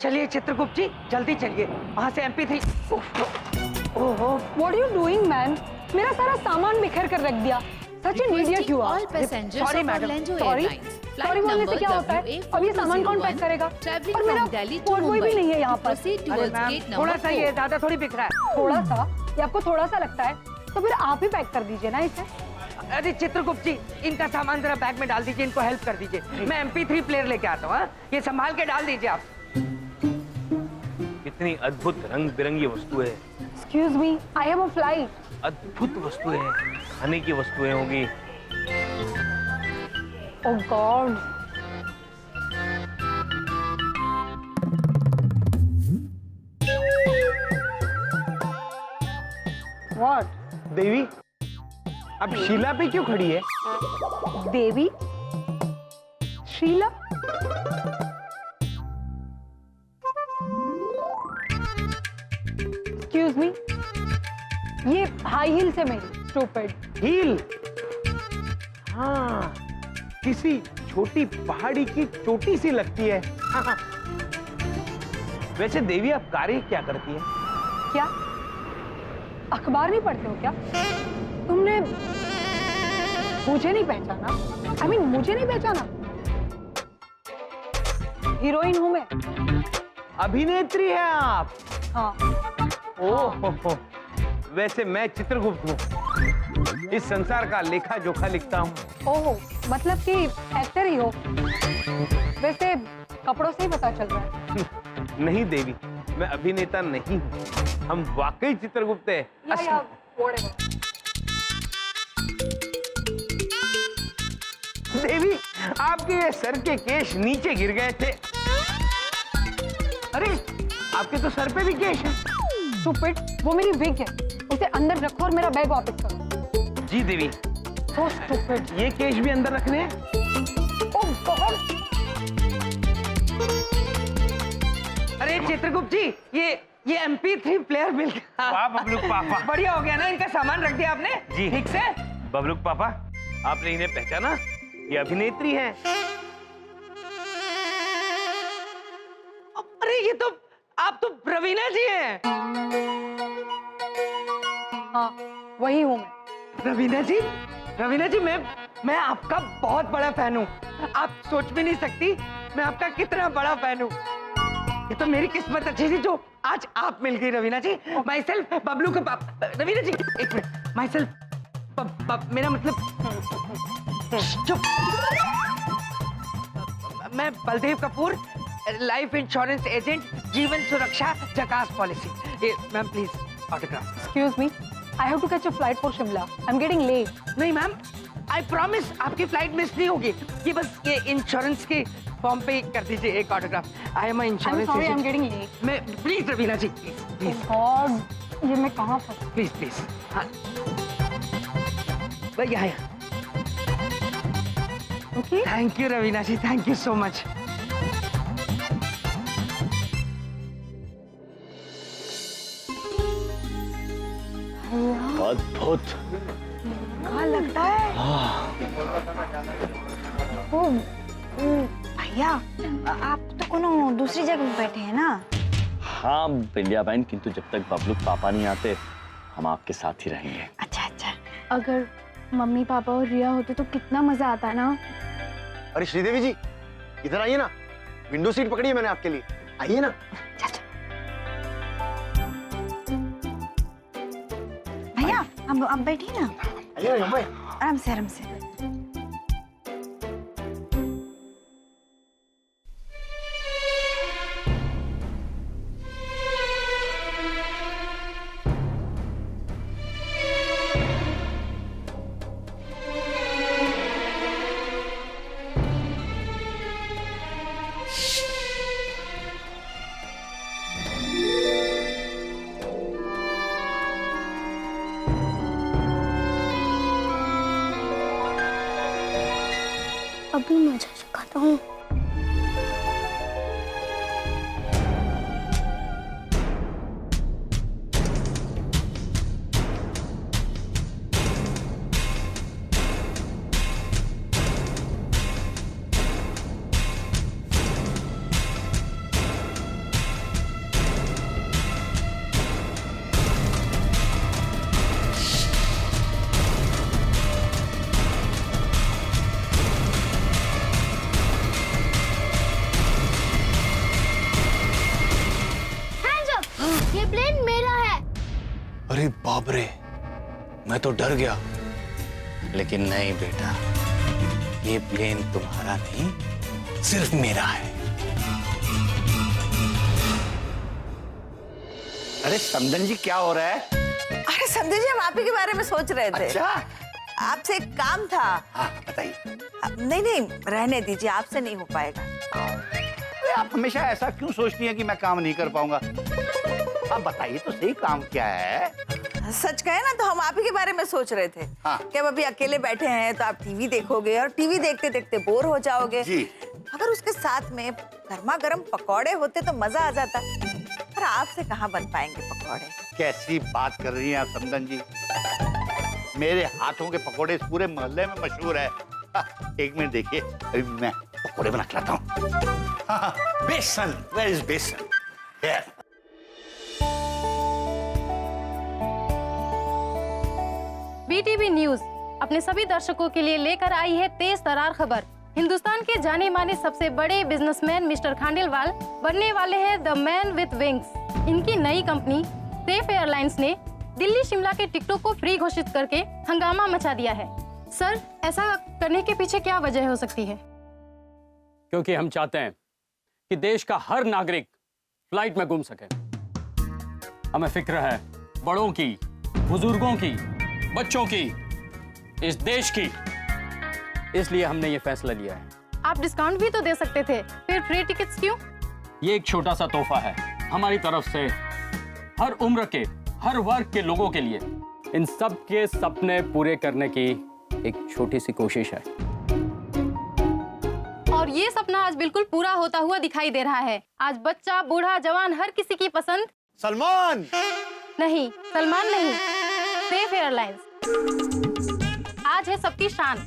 चलिए चित्रगुप्त जी, जल्दी चलिए, वहाँ से MP3। ओहो, what are you doing man? मेरा सारा सामान बिखेर कर रख दिया। Such an idiot you are. Sorry madam, sorry बोलने से क्या होता है? अब ये सामान कौन पैक करेगा? और मेरा कोई भी नहीं है यहाँ पर। अरे मैम, थोड़ा सा, ये ज्यादा थोड़ी बिखरा है। थोड़ा सा? ये आपको थोड़ा सा लगता है? तो फिर आप ही पैक कर दीजिए ना इसे। अरे चित्रगुप्त जी, इनका सामान जरा बैग में डाल दीजिए, इनको हेल्प कर दीजिए। मैं MP3 प्लेयर लेके आता हूँ। ये संभाल के डाल दीजिए आप। कितनी अद्भुत रंग बिरंगी वस्तुएं। Excuse me, I have a flight. अद्भुत वस्तुएं, खाने की वस्तुएं होंगी। Oh God. What? देवी, अब शीला पे क्यों खड़ी है? देवी? शीला? Excuse me. ये हाई हील्स है मेरी, स्टूपिड। हील? हाँ, किसी छोटी पहाड़ी की चोटी सी लगती है। हाँ। वैसे देवी, आप कार्य क्या करती है? क्या? अखबार नहीं पढ़ते हो क्या? तुमने मुझे नहीं पहचाना? I mean, मुझे नहीं पहचाना? हीरोइन हूं मैं। अभिनेत्री है आप? हाँ। ओह, वैसे मैं चित्रगुप्त हूँ। इस संसार का लेखा जोखा लिखता हूँ। ओह, मतलब कि एक्टर ही हो? वैसे कपड़ों से ही पता चल रहा है। नहीं देवी, मैं अभिनेता नहीं हूँ। हम वाकई चित्रगुप्त है। देवी, आपके ये सर के केश नीचे गिर गए थे। अरे, आपके तो सर पे भी केश है। स्टूपिड, वो मेरी विग है। उसे अंदर रखो और मेरा बैग वापस करो। जी देवी। So stupid. ये केश भी अंदर रखने हैं? Oh God. अरे चित्रगुप्त जी, ये MP3 प्लेयर मिल गया। वाह बबलूक पापा। बढ़िया हो गया ना, इनका सामान रख दिया आपने जी ठीक से। बबलूक पापा, आपने इन्हें पहचाना? ये अभिनेत्री है। अरे ये तो, आप तो रवीना जी हैं। हाँ, वही हूँ मैं। रवीना जी, मैं आपका बहुत बड़ा फैन हूँ। आप सोच भी नहीं सकती मैं आपका कितना बड़ा फैन हूँ। ये तो मेरी किस्मत अच्छी थी जो आज आप मिल गई रवीना जी। माई सेल्फ बबलू के पापा। रवीना जी एक मिनट, माई सेल्फ मेरा मतलब, चुप। मैं Baldev Kapoor, life insurance agent, जीवन सुरक्षा जकास पॉलिसी। ये ma'am please autograph. Excuse me, I have to catch a flight for Shimla. I'm getting late. नहीं मैम, आई प्रॉमिस आपकी फ्लाइट मिस नहीं होगी। ये बस ये इंश्योरेंस के फॉर्म पे कर दीजिए एक autograph. I am I'm insurance sorry, I'm agent. getting late. मैं please Raveena ji, please Oh God, ये मैं कहाँ फंसी? Please please. हाँ भाई यहाँ। Okay? Thank you Raveena ji, thank you so much. अद्भुत। कहाँ लगता है? ओ, भैया, आप तो कोनो दूसरी जगह बैठे हैं ना? हाँ बिंदिया बहन, किंतु जब तक बबलूक पापा नहीं आते हम आपके साथ ही रहेंगे। अच्छा अच्छा। अगर मम्मी पापा और रिया होते तो कितना मजा आता ना। अरे श्रीदेवी जी, इधर आइए ना, विंडो सीट पकड़ी है मैंने आपके लिए, आइए ना। भैया अब बैठिए ना, आइए ना भाई। आराम से आराम से। अभी मजा चुकाता हूँ। प्लेन मेरा है। अरे बाप रे, मैं तो डर गया। लेकिन नहीं बेटा, ये प्लेन तुम्हारा नहीं, सिर्फ मेरा है। अरे समदन जी, क्या हो रहा है? अरे समझे जी, हम आप ही के बारे में सोच रहे थे। अच्छा, आपसे एक काम था। हाँ बताइए। नहीं नहीं, रहने दीजिए, आपसे नहीं हो पाएगा। अरे आप हमेशा ऐसा क्यों सोचती हैं कि मैं काम नहीं कर पाऊंगा? आप बताइए तो सही, काम क्या है? सच कहे ना तो हम आप ही के बारे में सोच रहे थे। हाँ। कि अब अभी अकेले बैठे हैं तो आप टीवी देखोगे और टीवी देखते देखते बोर हो जाओगे जी। अगर उसके साथ में गर्मा गर्म पकौड़े होते तो मजा आ जाता। पर आपसे कहाँ बन पाएंगे पकौड़े? कैसी बात कर रही हैं आप समदन जी? मेरे हाथों के पकोड़े इस पूरे मोहल्ले में मशहूर है। एक मिनट देखिए, अभी मैं पकोड़े बना के लाता हूँ। बेसन, वेयर इज बेसन? Here. BTV न्यूज अपने सभी दर्शकों के लिए लेकर आई है तेज तरार खबर। हिंदुस्तान के जाने माने सबसे बड़े बिजनेसमैन मिस्टर खांडेलवाल बनने वाले हैं द मैन विद विंग्स। इनकी नई कंपनी सेफ एयरलाइंस ने दिल्ली शिमला के टिकटों को फ्री घोषित करके हंगामा मचा दिया है। सर, ऐसा करने के पीछे क्या वजह हो सकती है? क्योंकि हम चाहते हैं कि देश का हर नागरिक फ्लाइट में घूम सके। हमें फिक्र है बड़ों की, बुजुर्गों की, बच्चों की, इस देश की। इसलिए हमने ये फैसला लिया है। आप डिस्काउंट भी तो दे सकते थे, फिर फ्री टिकट्स क्यों? ये एक छोटा सा तोहफा है हमारी तरफ से हर उम्र के, हर वर्ग के लोगों के लिए। इन सब के सपने पूरे करने की एक छोटी सी कोशिश है। और ये सपना आज बिल्कुल पूरा होता हुआ दिखाई दे रहा है। आज बच्चा, बूढ़ा, जवान, हर किसी की पसंद सलमान नहीं, सलमान नहीं, सेफ एयरलाइंस आज है सबकी शान।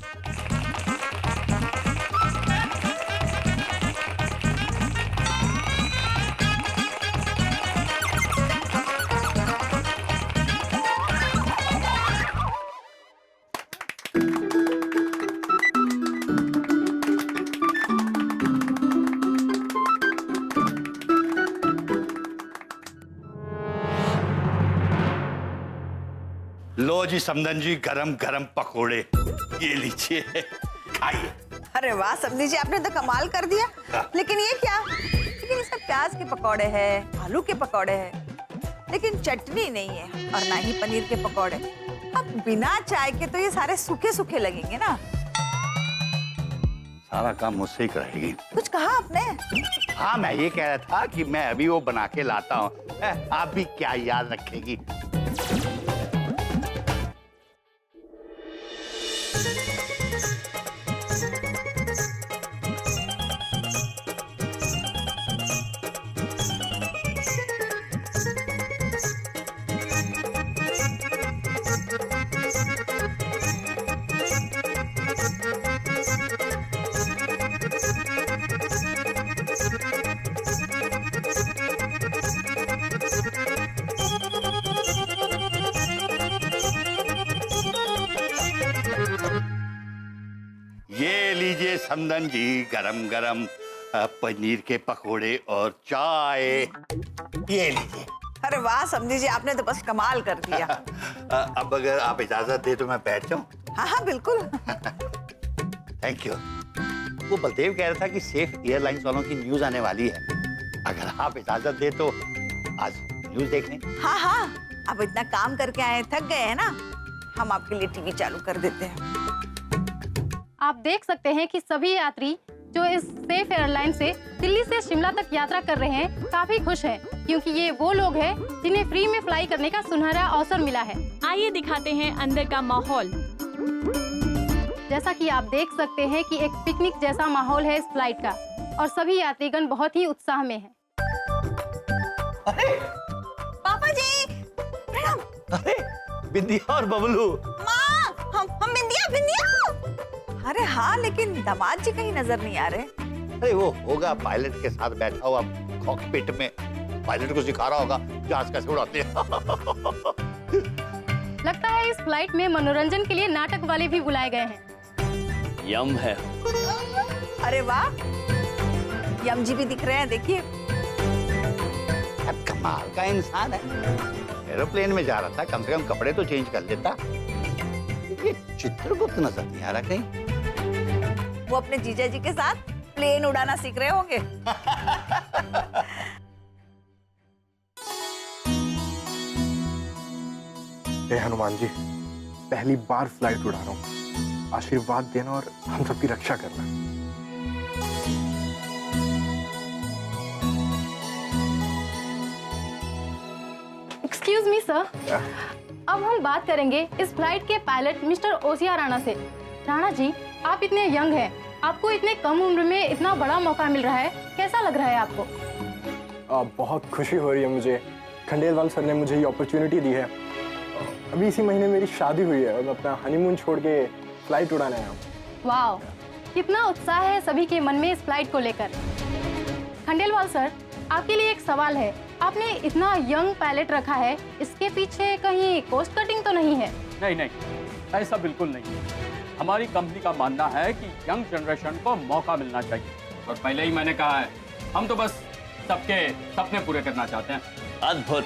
लो जी समदन जी, गरम गरम पकोड़े, ये लीजिए, खाइए। अरे वाह समझी जी, आपने तो कमाल कर दिया। लेकिन ये क्या? लेकिन इसमें प्याज के पकौड़े हैं, आलू के पकौड़े हैं, लेकिन चटनी नहीं है और ना ही पनीर के पकौड़े। अब बिना चाय के तो ये सारे सूखे सूखे लगेंगे ना। सारा काम मुझसे ही कराएगी। कुछ कहा आपने? हाँ, मैं ये कह रहा था कि मैं अभी वो बना के लाता हूँ। आप भी क्या याद रखेगी? ये लीजिए समदन जी, गरम गरम पनीर के पकोड़े और चाय, ये लीजिए। अरे वाह समझी जी, आपने तो बस कमाल कर दिया। अब अगर आप इजाजत दे तो मैं बैठ जाऊं? हाँ हाँ बिल्कुल। Thank you. वो बलदेव कह रहा था कि सेफ एयरलाइंस वालों की न्यूज आने वाली है। अगर आप इजाजत दे तो आज न्यूज देख लें। हाँ हाँ, अब इतना काम करके आए, थक गए हैं ना, हम आपके लिए टीवी चालू कर देते हैं। आप देख सकते हैं कि सभी यात्री जो इस सेफ एयरलाइन से दिल्ली से शिमला तक यात्रा कर रहे हैं काफी खुश हैं, क्योंकि ये वो लोग हैं जिन्हें फ्री में फ्लाई करने का सुनहरा अवसर मिला है। आइए दिखाते हैं अंदर का माहौल। जैसा कि आप देख सकते हैं कि एक पिकनिक जैसा माहौल है इस फ्लाइट का और सभी यात्रीगण बहुत ही उत्साह में हैं। पापा जी प्रणाम। अरे बिंदिया और बबलू। माँ, हम बिंदिया। अरे हाँ, लेकिन दामाद जी कहीं नजर नहीं आ रहे। अरे वो होगा पायलट के साथ बैठा हुआ कॉकपिट में, पायलट को सिखा रहा होगा जहाज कैसे उड़ाते हैं। लगता है इस फ्लाइट में मनोरंजन के लिए नाटक वाले भी बुलाए गए हैं। यम है। अरे वाह, यम जी भी दिख रहे हैं, देखिए। अब कमाल का इंसान है। एरोप्लेन में जा रहा था, कम से कम कपड़े तो चेंज कर लेता। ये चित्रगुप्त नजर नहीं आ रहा कहीं। वो अपने जीजा जी के साथ प्लेन उड़ाना सीख रहे होंगे। हे हनुमान जी, पहली बार फ्लाइट उड़ा रहा हूँ, आशीर्वाद देना और हम सबकी रक्षा करना। एक्सक्यूज मी सर, अब हम बात करेंगे इस फ्लाइट के पायलट मिस्टर ओसिया राणा से। राणा जी, आप इतने यंग हैं, आपको इतने कम उम्र में इतना बड़ा मौका मिल रहा है, कैसा लग रहा है आपको? बहुत खुशी हो रही है मुझे। खंडेलवाल सर ने मुझे ये अपॉर्चुनिटी दी है। अभी इसी महीने मेरी शादी हुई है और मैं अपना हनीमून छोड़ के फ्लाइट उड़ाने आया हूँ। वाह, कितना उत्साह है सभी के मन में इस फ्लाइट को लेकर। खंडेलवाल सर, आपके लिए एक सवाल है। आपने इतना यंग पायलट रखा है, इसके पीछे कहीं कॉस्ट कटिंग तो नहीं है? नहीं नहीं, ऐसा बिल्कुल नहीं है। हमारी कंपनी का मानना है कि यंग जनरेशन को मौका मिलना चाहिए, और पहले ही मैंने कहा है, हम तो बस सबके सपने पूरे करना चाहते हैं। अद्भुत,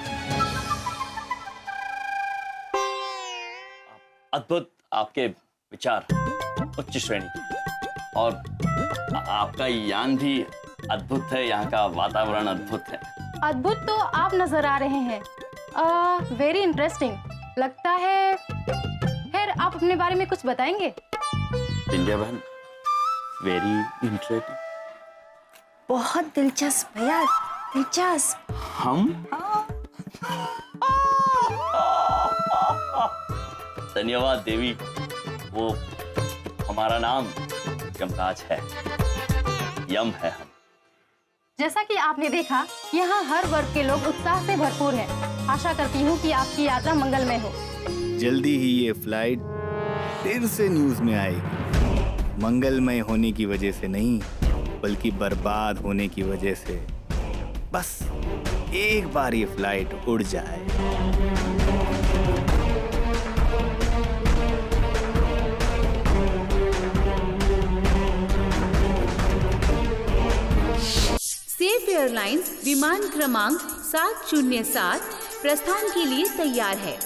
अद्भुत आपके विचार, उच्च श्रेणी, और आपका यान भी अद्भुत है। यहाँ का वातावरण अद्भुत है। अद्भुत तो आप नजर आ रहे हैं। वेरी इंटरेस्टिंग लगता है। खैर, आप अपने बारे में कुछ बताएंगे? इंडिया बहन, वेरी इंटरेस्टिंग, बहुत दिलचस्प भैया, दिलचस्प। हम धन्यवाद देवी, वो हमारा नाम यमराज है, यम है हम। जैसा कि आपने देखा, यहाँ हर वर्ग के लोग उत्साह से भरपूर हैं। आशा करती हूँ कि आपकी यात्रा मंगलमय हो। जल्दी ही ये फ्लाइट फिर से न्यूज में आएगी, मंगलमय होने की वजह से नहीं, बल्कि बर्बाद होने की वजह से। बस एक बार ये फ्लाइट उड़ जाए। सेफ एयरलाइंस विमान क्रमांक 707 प्रस्थान के लिए तैयार है।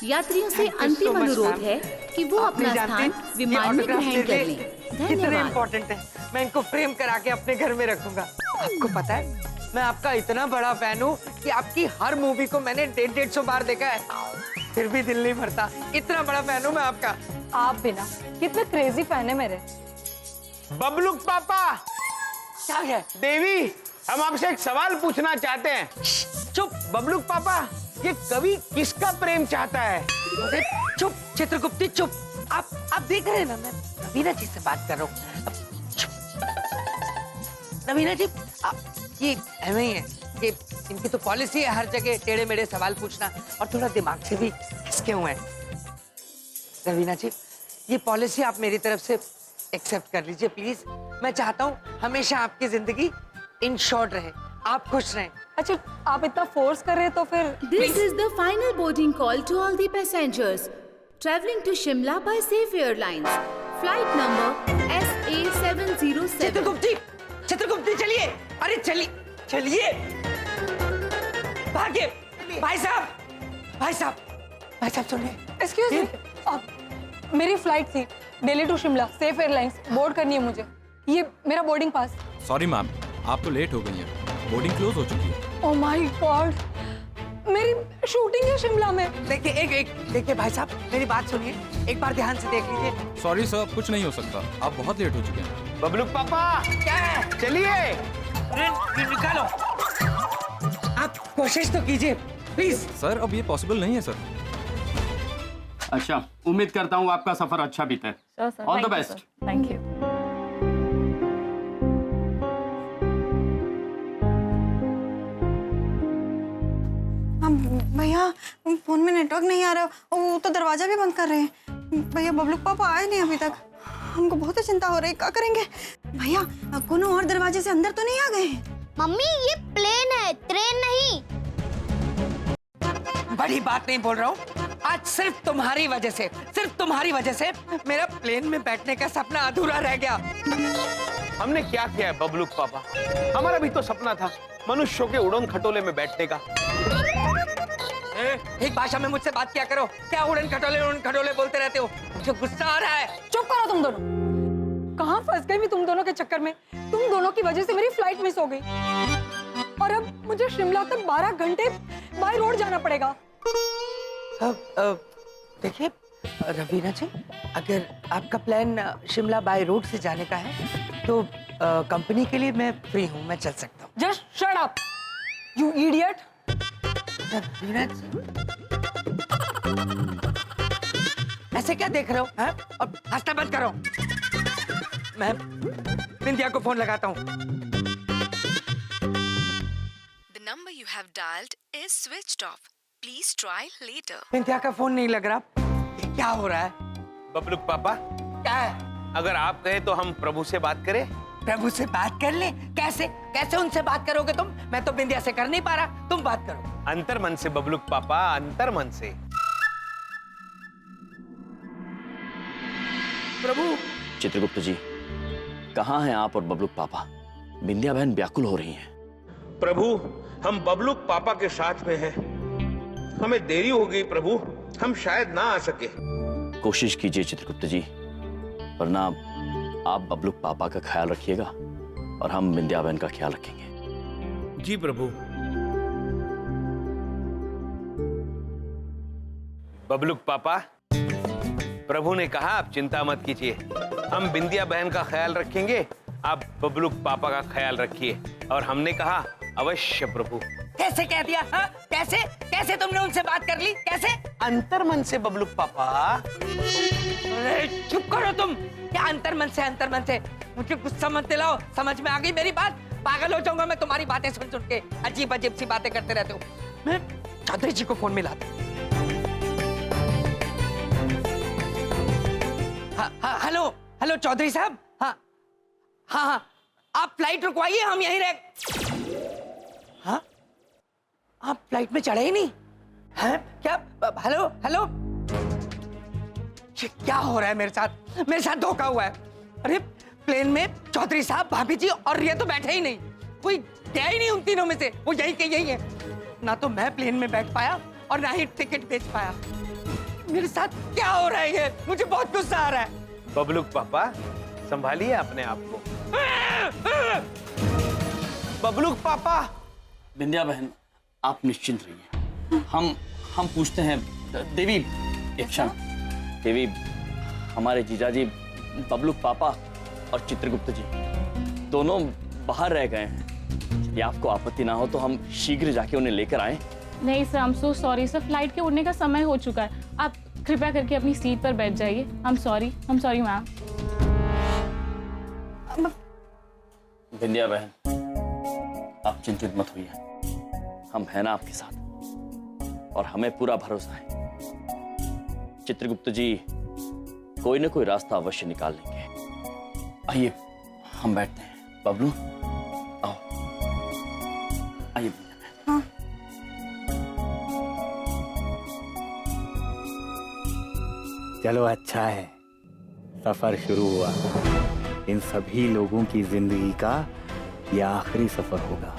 यात्रियों से अंतिम अनुरोध है कि वो अपना स्थान विमान में ग्रहण कर लें। कितने धन्यवाद। इम्पोर्टेंट है, मैं इनको फ्रेम करा के अपने घर में रखूंगा। आपको पता है, मैं आपका इतना बड़ा फैन हूँ कि आपकी हर मूवी को मैंने 150 बार देखा है, फिर भी दिल नहीं भरता। इतना बड़ा फैन हूँ मैं आपका। आप भी ना, कितने क्रेजी फैन है मेरे। बबलूक पापा, क्या है? देवी, हम आपसे एक सवाल पूछना चाहते हैं। चुप बबलूक पापा, ये कवि किसका प्रेम चाहता है? अरे चुप चित्रगुप्ती, चुप। आप देख रहे हैं ना, मैं रवीना जी से बात कर रहा हूँ। रवीना जी, ये ऐसे ही है कि इनकी तो पॉलिसी है हर जगह टेढ़े मेढ़े सवाल पूछना, और थोड़ा दिमाग से भी खिसके हुए हैं। रवीना जी, ये पॉलिसी आप मेरी तरफ से एक्सेप्ट कर लीजिए प्लीज। मैं चाहता हूँ हमेशा आपकी जिंदगी इन शॉर्ट रहे, आप खुश रहें। अच्छा, आप इतना फोर्स कर रहे हैं तो फिर This is the final boarding call to all the passengers traveling to Shimla by Safe Airlines. Flight number SA707. चित्रगुप्ती चलिए, अरे चलिए भागे। भाई साहब सुनिए। एक्सक्यूज मी, मेरी फ्लाइट थी Delhi to Shimla, safe airlines, board करनी है मुझे। ये मेरा बोर्डिंग पास। सॉरी मैम, आप तो लेट हो गई हैं, बोर्डिंग क्लोज हो चुकी है। ओह माय गॉड, मेरी शूटिंग है शिमला में। देखिए भाई साहब, मेरी बात सुनिए, एक बार ध्यान से देख लीजिए। सॉरी सर, कुछ नहीं हो सकता, आप बहुत लेट हो चुके हैं। बबलूक पापा, क्या है? चलिए। निकालो, आप कोशिश तो कीजिए प्लीज। सर, अब ये पॉसिबल नहीं है सर। अच्छा, उम्मीद करता हूँ आपका सफर अच्छा बीते। All the best. Thank you. भैया, फोन में नेटवर्क नहीं आ रहा, वो तो दरवाजा भी बंद कर रहे हैं। भैया, बबलूक पापा आए नहीं अभी तक, हमको बहुत चिंता हो रही है, क्या करेंगे? भैया, कोनो और दरवाजे से अंदर तो नहीं आ गए? मम्मी, ये प्लेन है, ट्रेन नहीं। बड़ी बात नहीं बोल रहा हूँ, आज सिर्फ तुम्हारी वजह से मेरा प्लेन में बैठने का सपना अधूरा रह गया। हमने क्या किया है बबलूक पापा? हमारा भी तो सपना था मनुष्यों के उड़न खटोले में बैठने का। एक भाषा में मुझसे बात किया करो। क्या उड़न खटोले बोलते रहते हो? मुझे गुस्सा आ रहा है। चुप करो तुम दोनों। कहाँ फंस गई मैं तुम दोनों के चक्कर में? तुम दोनों की वजह से मेरी फ्लाइट मिस हो गई और अब मुझे शिमला तक 12 घंटे बाय रोड जाना पड़ेगा। देखिए रवीना जी, अगर आपका प्लान शिमला बाय रोड से जाने का है तो कंपनी के लिए मैं फ्री हूँ, मैं चल सकता हूँ। Just shut up you idiot. Raveena ji, ऐसे क्या देख रहे हो? हैं? और हंसना बंद करो। मैं बिंदिया को फोन लगाता हूँ। The number you have dialed is switched off. Please try later. बिंदिया का फोन नहीं लग रहा। ये क्या हो रहा है? बबलूक पापा, क्या है? अगर आप कहें तो हम प्रभु से बात करें। प्रभु से बात कर ले? कैसे कैसे उनसे बात करोगे तुम? मैं तो बिंदिया से कर नहीं पा रहा, तुम बात करो। अंतर मन से बबलूक पापा, अंतर मन से। प्रभु। चित्रगुप्त जी, कहाँ हैं आप और बबलूक पापा? बिंदिया बहन व्याकुल हो रही हैं। प्रभु, हम बबलूक पापा के साथ में हैं। हमें देरी हो गई प्रभु, हम शायद ना आ सके। कोशिश कीजिए चित्रगुप्त जी, वरना आप बबलूक पापा का ख्याल रखिएगा और हम बिंदिया बहन का ख्याल रखेंगे। जी प्रभु। बबलूक पापा, प्रभु ने कहा आप चिंता मत कीजिए, हम बिंदिया बहन का ख्याल रखेंगे, आप बबलूक पापा का ख्याल रखिए। और हमने कहा अवश्य प्रभु। कैसे कह दिया? हाँ? कैसे कैसे तुमने उनसे बात कर ली? कैसे? अंतर मन से बबलूक पापा। अरे चुप करो तुम। क्या अंतर मन से? अंतर मन से मुझे गुस्सा मत दिलाओ। समझ में आ गई मेरी बात? पागल हो जाऊंगा मैं तुम्हारी बातें सुन सुन के। अजीब अजीब सी बातें करते रहते हो। मैं चौधरी जी को फोन मिलाता हूँ। हेलो हेलो चौधरी साहब। हाँ हाँ हाँ, आप फ्लाइट रुकवाइए, हम यहीं रह। हाँ, आप फ्लाइट में चढ़े ही नहीं हैं? क्या? हेलो हेलो, ये क्या हो रहा है मेरे साथ? मेरे साथ धोखा हुआ है। अरे प्लेन में चौधरी साहब, भाभी जी और रिया तो बैठे ही नहीं। कोई गया ही नहीं उन तीनों में से। वो यही के यही है। ना तो मैं प्लेन में बैठ पाया और ना ही टिकट बेच पाया। मेरे साथ क्या हो रहा है ये? मुझे बहुत गुस्सा आ रहा है। बबलूक पापा, संभालिए अपने आप को। बबलूक पापा। बिंदिया बहन, आप निश्चिंत रहिए। हम पूछते हैं। देवी, एक क्षण। देवी, हमारे जीजाजी बबलूक पापा और चित्रगुप्त जी दोनों बाहर रह गए हैं। यदि आपको आपत्ति ना हो तो हम शीघ्र जाके उन्हें लेकर आए। नहीं sir, I'm so sorry sir, flight के उड़ने का समय हो चुका है। आप कृपया करके अपनी सीट पर बैठ जाइए। I'm sorry ma'am. बिंदिया बहन, आप चिंतित मत होइए, हम हैं ना आपके साथ और हमें पूरा भरोसा है। चित्रगुप्त जी कोई ना कोई रास्ता अवश्य निकाल लेंगे। आइए हम बैठते हैं। बबलू आओ, आइए। हाँ। चलो अच्छा है, सफर शुरू हुआ। इन सभी लोगों की जिंदगी का यह आखिरी सफर होगा।